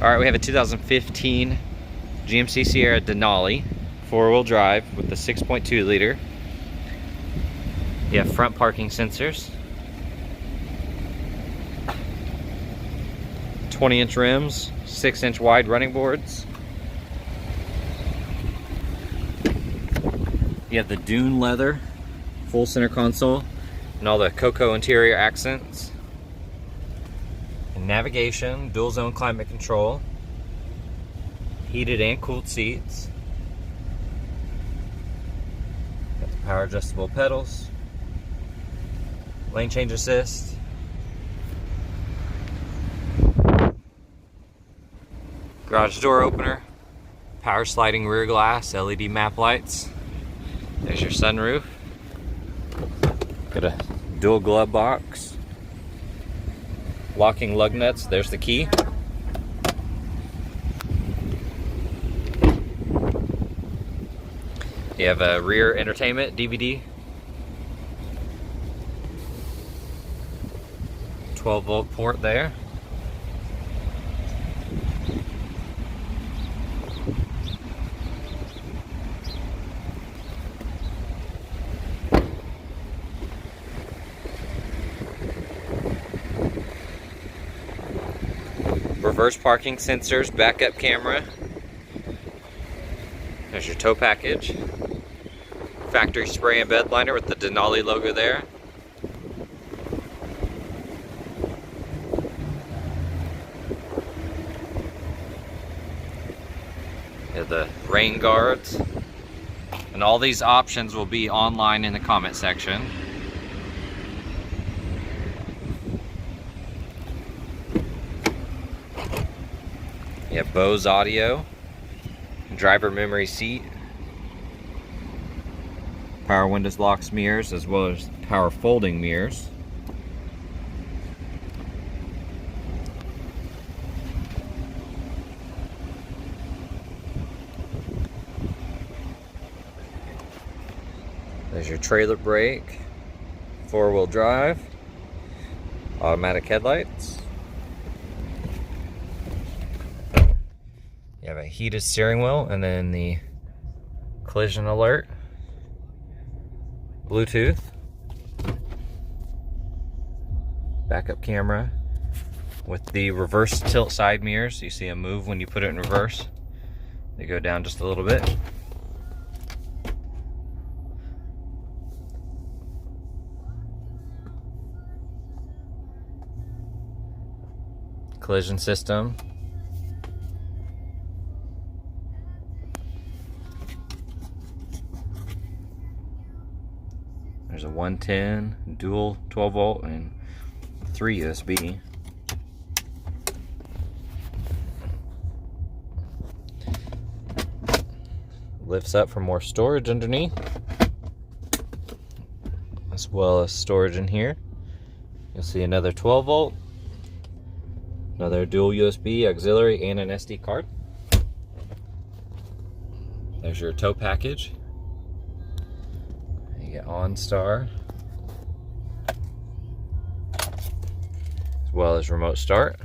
Alright, we have a 2015 GMC Sierra Denali, 4-wheel drive with the 6.2 liter. You have front parking sensors, 20-inch rims, 6-inch wide running boards. You have the DUNE leather, full center console, and all the cocoa interior accents. And navigation, dual zone climate control, heated and cooled seats. Got the power adjustable pedals, lane change assist, garage door opener, power sliding rear glass, LED map lights. There's your sunroof. Got a dual glove box, locking lug nuts. There's the key. You have a rear entertainment DVD, 12-volt port there. Reverse parking sensors, backup camera. There's your tow package. Factory spray and bed liner with the Denali logo there. You have the rain guards. And all these options will be online in the comment section. You have BOSE audio, driver memory seat, power windows, locks, mirrors, as well as power folding mirrors. There's your trailer brake, 4-wheel drive, automatic headlights. You have a heated steering wheel, and then the collision alert, Bluetooth, backup camera with the reverse tilt side mirrors. You see them move when you put it in reverse. They go down just a little bit. Collision system. There's a 110 dual 12-volt and 3 USB. Lifts up for more storage underneath, as well as storage in here. You'll see another 12-volt, another dual USB auxiliary, and an SD card. There's your tow package. You get OnStar, as well as remote start.